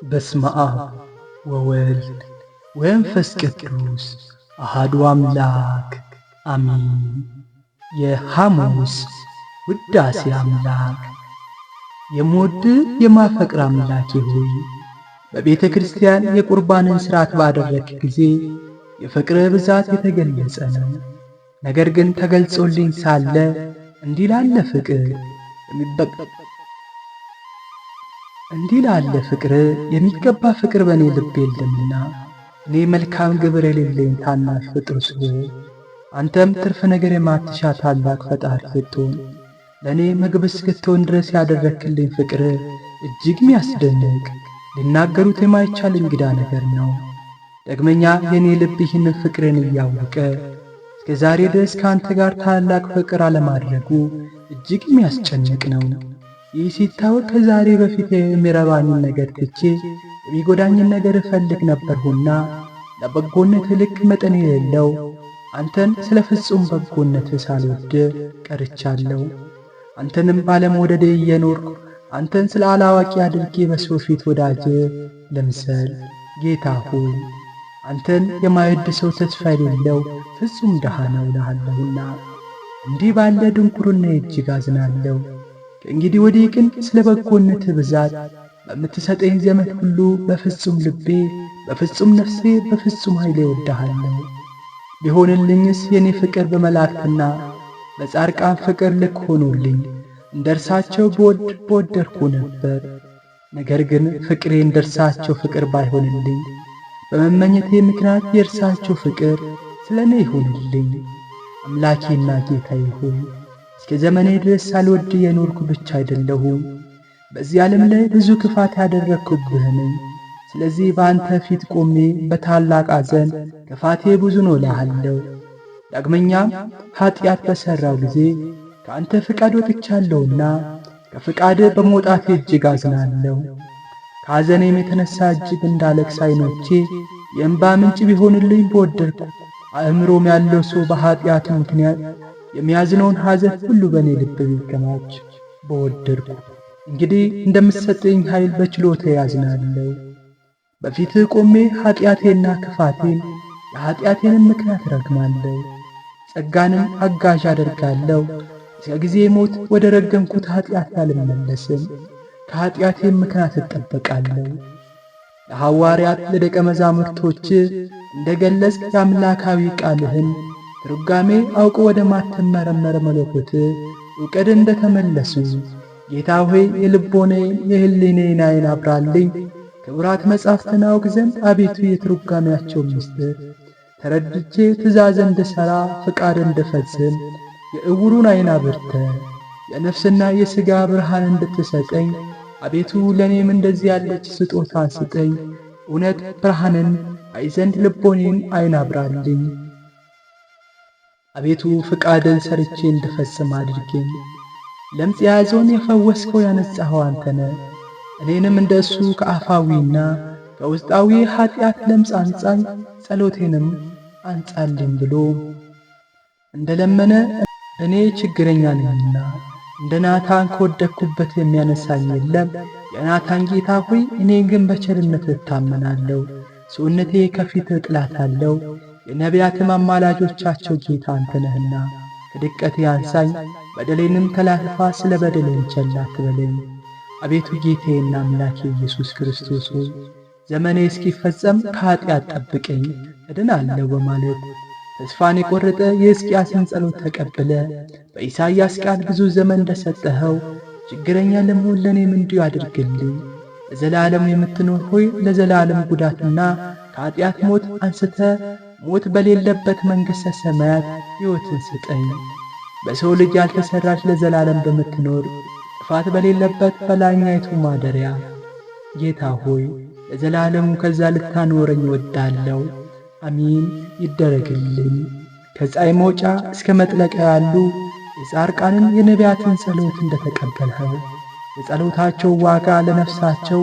በስመ አብ ወወልድ ወመንፈስ ቅዱስ አሐዱ አምላክ አሜን። የሐሙስ ውዳሴ አምላክ። የምወድ የማፈቅር አምላኬ ሆይ በቤተ ክርስቲያን የቁርባንን ሥርዓት ባደረክ ጊዜ የፍቅር ብዛት የተገለጸ ነው። ነገር ግን ተገልጾልኝ ሳለ እንዲህ ላለ ፍቅር የሚገባ ፍቅር በእኔ ልብ የለምና እኔ መልካም ግብር የሌለኝ ታናሽ ፍጡር ስሆን፣ አንተም ትርፍ ነገር የማትሻ ታላቅ ፈጣሪ ስትሆን ለእኔ ምግብ እስክትሆን ድረስ ያደረክልኝ ፍቅር እጅግ ሚያስደንቅ ሊናገሩት የማይቻል እንግዳ ነገር ነው። ደግመኛ የእኔ ልብ ይህንን ፍቅርን እያወቀ እስከ ዛሬ ድረስ ከአንተ ጋር ታላቅ ፍቅር አለማድረጉ እጅግ የሚያስጨንቅ ነው። ይህ ሲታወቅ ከዛሬ በፊት የሚረባኝን ነገር ትቼ የሚጎዳኝን ነገር እፈልግ ነበርሁና ለበጎነት ልክ መጠን የሌለው አንተን ስለ ፍጹም በጎነት ሳልወድ ቀርቻለሁ። አንተንም ባለመውደድ እየኖርኩ አንተን ስለ አላዋቂ አድርጌ በሰው ፊት ወዳጅ ለምሰል። ጌታ ሆይ አንተን የማይወድ ሰው ተስፋ የሌለው ፍጹም ድሃ ነው እልሃለሁና እንዲህ ባለ ድንቁርና እጅግ አዝናለሁ። ከእንግዲህ ወዲህ ግን ስለ በጎነትህ ብዛት በምትሰጠኝ ዘመን ሁሉ በፍጹም ልቤ፣ በፍጹም ነፍሴ፣ በፍጹም ኃይሌ እወድሃለሁ። ቢሆንልኝስ የኔ ፍቅር በመላእክትና በጻድቃን ፍቅር ልክ ሆኖልኝ እንደ እርሳቸው በወደድኩ ነበር። ነገር ግን ፍቅሬ እንደ እርሳቸው ፍቅር ባይሆንልኝ በመመኘቴ ምክንያት የእርሳቸው ፍቅር ስለ እኔ ይሆንልኝ። አምላኬና ጌታዬ ሆይ እስከ ዘመኔ ድረስ ሳልወድ የኖርኩ ብቻ አይደለሁም፣ በዚህ ዓለም ላይ ብዙ ክፋት ያደረግኩብህ ነኝ። ስለዚህ በአንተ ፊት ቆሜ በታላቅ ሐዘን ክፋቴ ብዙ ነው እልሃለሁ። ዳግመኛም ኀጢአት በሠራው ጊዜ ከአንተ ፍቃድ ወጥቻለሁና ከፍቃድ በመውጣቴ እጅግ አዝናለሁ። ከሐዘኔም የተነሣ እጅግ እንዳለቅስ ዓይኖቼ የእንባ ምንጭ ቢሆንልኝ በወደድኩ። አእምሮም ያለው ሰው በኀጢአቱ ምክንያት የሚያዝነውን ሐዘን ሁሉ በእኔ ልብ ቢከማች በወደድኩ። እንግዲህ እንደምትሰጠኝ ኃይል በችሎታ ያዝናለሁ። በፊትህ ቆሜ ኀጢአቴና ክፋቴን የኀጢአቴንም ምክንያት ረግማለሁ። ጸጋንም አጋዥ አደርጋለሁ። እስከ ጊዜ ሞት ወደ ረገምኩት ኀጢአት አልመለስም። ከኀጢአቴም ምክንያት እጠበቃለሁ። ለሐዋርያት ለደቀ መዛሙርቶች እንደ ገለጽ የአምላካዊ ቃልህን ትርጓሜ አውቆ ወደ ማትመረመር መለኮት ዕውቀት እንደ ተመለሱ ጌታ ሆይ የልቦናዬን የሕሊናዬን ዓይን አብራልኝ። ክቡራት መጻሕፍትን አውቅ ዘንድ አቤቱ የትርጓሜያቸው ምስጢር ተረድቼ ትእዛዝ እንድሠራ ፍቃድ እንድፈጽም የዕውሩን ዓይን አብርተ የነፍስና የሥጋ ብርሃን እንድትሰጠኝ አቤቱ ለእኔም እንደዚህ ያለች ስጦታን ስጠኝ። እውነት ብርሃንን አይ ዘንድ ልቦኔን ዓይን አብራልኝ። አቤቱ ፍቃድን ሰርቼ እንድፈጽም አድርጌኝ። ለምጽ የያዘውን የፈወስከው ያነጻኸው አንተነ እኔንም እንደ እሱ ከአፋዊና ከውስጣዊ ኀጢአት ለምጽ አንጻኝ፣ ጸሎቴንም አንጻልኝ ብሎ እንደ ለመነ እኔ ችግረኛ ነኝና እንደ ናታን ከወደቅኩበት የሚያነሳኝ የለም። የናታን ጌታ ሆይ እኔ ግን በቸርነት እታመናለሁ። ሰውነቴ ከፊት እጥላታለሁ። የነቢያትም አማላጆቻቸው ጌታ አንተ ነህና ከድቀቴ አንሳኝ። በደሌንም ተላልፋ ስለ በደሌን ቸል አትበለኝ። አቤቱ ጌታዬና አምላኬ ኢየሱስ ክርስቶስ ሆይ ዘመኔ እስኪፈጸም ከኀጢአት ጠብቀኝ እድናለሁ በማለት ተስፋን የቈረጠ የሕዝቅያስን ጸሎት ተቀብለ በኢሳይያስ ቃል ብዙ ዘመን እንደሰጠኸው ችግረኛ ለመሆን ለእኔም እንዲሁ አድርግልኝ። ለዘላለም የምትኖር ሆይ ለዘላለም ጉዳትና ከኀጢአት ሞት አንስተ ሞት በሌለበት መንግሥተ ሰማያት ሕይወትን ስጠኝ። በሰው ልጅ ያልተሠራች ለዘላለም በምትኖር ጥፋት በሌለበት በላይኛይቱ ማደሪያ ጌታ ሆይ ለዘላለሙ ከዛ ልታኖረኝ እወዳለሁ። አሚን ይደረግልኝ። ከፀሐይ መውጫ እስከ መጥለቂያ ያሉ የጻድቃንን የነቢያትን ጸሎት እንደ ተቀበልኸው የጸሎታቸው ዋጋ ለነፍሳቸው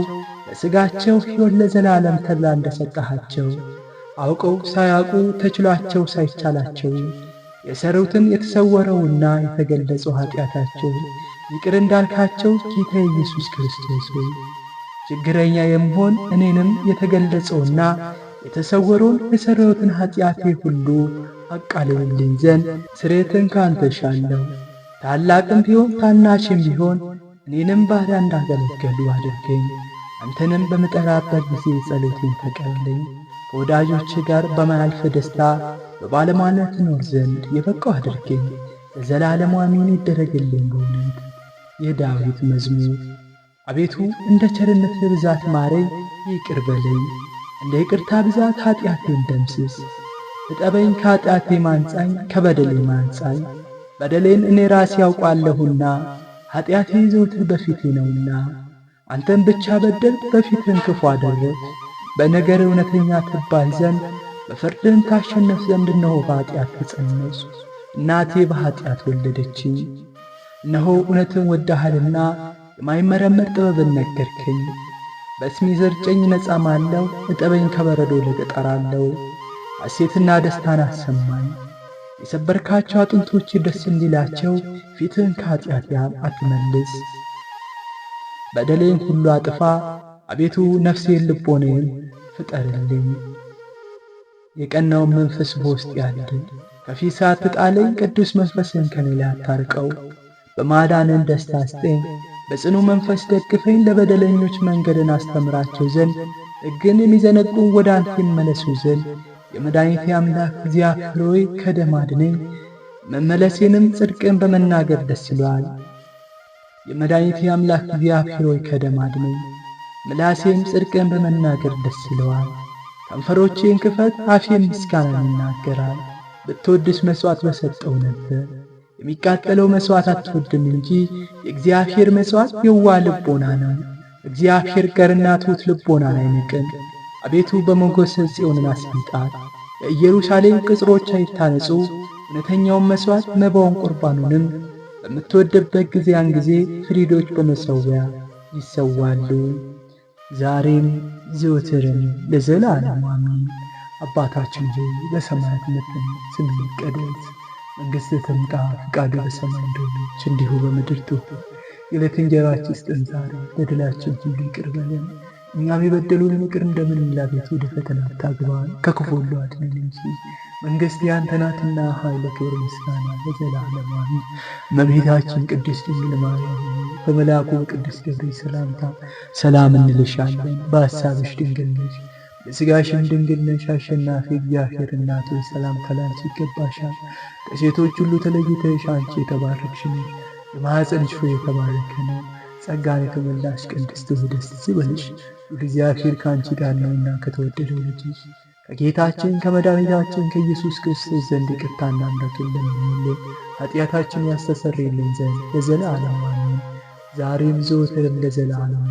ለሥጋቸው ሕይወት ለዘላለም ተድላ እንደ ሰጠሃቸው አውቀው ሳያውቁ ተችሏቸው ሳይቻላቸው የሠሩትን የተሰወረውና የተገለጸው ኀጢአታቸው ይቅር እንዳልካቸው ጌታ ኢየሱስ ክርስቶስ ሆይ ችግረኛ የምሆን እኔንም የተገለጸውና የተሰወረውን የሠራሁትን ኃጢአቴ ሁሉ አቃልልልኝ ዘንድ ስርየትን ካንተ እሻለሁ። ታላቅም ቢሆን ታናሽም ቢሆን እኔንም ባሪያ እንዳገለገሉ አድርገኝ። አንተንም በምጠራበት ጊዜ ጸሎቴን ተቀበለኝ። ከወዳጆች ጋር በማያልፍ ደስታ በባለሟልነት እኖር ዘንድ የበቃው አድርገኝ። ለዘላለሙ አሜን ይደረግልኝ። በእውነት የዳዊት መዝሙር። አቤቱ እንደ ቸርነትህ ብዛት ማረኝ፣ ይቅር በለኝ። እንደ ይቅርታ ብዛት ኃጢአቴን ደምስስ። እጠበኝ፣ ከኃጢአቴ ማንጻኝ፣ ከበደሌ ማንጻኝ። በደሌን እኔ ራሴ ያውቃለሁና ኃጢአቴ ዘወትር በፊቴ ነውና። አንተም ብቻ በደል በፊትህም ክፉ አደረግ። በነገር እውነተኛ ትባል ዘንድ በፍርድህም ታሸነፍ ዘንድ እነሆ በኃጢአት ተጸነስሁ፣ እናቴ በኃጢአት ወለደችኝ። እነሆ እውነትን ወድደሃልና የማይመረመር ጥበብን ነገርከኝ። በስሜ ዘርጨኝ ነጻማለሁ፣ እጠበኝ ከበረዶ ይልቅ እጠራለሁ። ሐሴትና ደስታን አሰማኝ። የሰበርካቸው አጥንቶች ደስ እንዲላቸው ፊትህን ከኃጢአቴ አትመልስ። በደሌን ሁሉ አጥፋ፣ አቤቱ ነፍሴን ልቦናዬን ፍጠርልኝ። የቀናውን መንፈስ በውስጥ ያለ ከፊት ሳትጣለኝ ቅዱስ መንፈስን ከኔ ላይ አታርቀው። በማዳንን ደስታ አስጠኝ፣ በጽኑ መንፈስ ደግፈኝ። ለበደለኞች መንገድን አስተምራቸው ዘንድ ሕግን የሚዘነጉን ወደ አንተ ይመለሱ ዘንድ የመድኃኒቴ አምላክ እግዚአብሔር ሆይ ከደም አድነኝ። መመለሴንም ጽድቅን በመናገር ደስ ይለዋል። የመድኃኒቴ አምላክ እግዚአብሔር ሆይ ከደም አድነኝ። ምላሴም ጽድቅን በመናገር ደስ ይለዋል። ከንፈሮቼን ክፈት፣ አፌም ምስጋናን ይናገራል። ብትወድስ መሥዋዕት በሰጠው ነበር። የሚቃጠለው መሥዋዕት አትወድም እንጂ የእግዚአብሔር መሥዋዕት የዋህ ልቦና ነው። እግዚአብሔር ገርና ትሑት ልቦናን አይንቅም። አቤቱ በሞገስ ጽዮንን አስጊጣት፣ የኢየሩሳሌም ቅጽሮች አይታነጹ። እውነተኛውን መሥዋዕት መባውን ቁርባኑንም በምትወድበት ጊዜያን ጊዜ ፍሪዶች በመሠዊያ ይሰዋሉ። ዛሬም ዘወትርም ለዘላለሙ አሜን። አባታችን ሆይ በሰማያት የምትኖር ስምህ ይቀደስ፣ መንግሥትህ ትምጣ፣ ፈቃድህ በሰማይ እንደሆነች እንዲሁ በምድር ትሁን። የዕለት እንጀራችንን ስጠን ዛሬ፣ በደላችንን ሁሉ ይቅር በለን እኛም የበደሉንን ይቅር እንደምንል፣ አቤቱ ወደ ፈተና አታግባን ከክፉ ሁሉ አድነን እንጂ መንግሥት ያንተ ናትና፣ ኃይል፣ ክብር፣ ምስጋና ለዘላለሙ አሜን። እመቤታችን ቅድስት ድንግል ማርያም በመልአኩ በቅዱስ ገብርኤል ሰላምታ ሰላም እንልሻለን። በሐሳብሽ ድንግል ነሽ፣ በሥጋሽም ድንግል ነሽ። አሸናፊ እግዚአብሔር እናት ሆይ ሰላምታ ላንቺ ይገባሻል። ከሴቶች ሁሉ ተለይተሽ አንቺ የተባረክሽ ነሽ፣ የማኅፀንሽ ፍሬ የተባረከ ነው። ጸጋን የተመላሽ ቅድስት ሆይ ደስ ይበልሽ፣ እግዚአብሔር ከአንቺ ጋር ነውና ከተወደደው ልጅሽ ከጌታችን ከመድኃኒታችን ከኢየሱስ ክርስቶስ ዘንድ ይቅርታና ምሕረቱን ለምኝልን ኃጢአታችን ያስተሰርይልን ዘንድ ለዘላለሙ አሜን። ዛሬም ዘወትርም ለዘላለሙ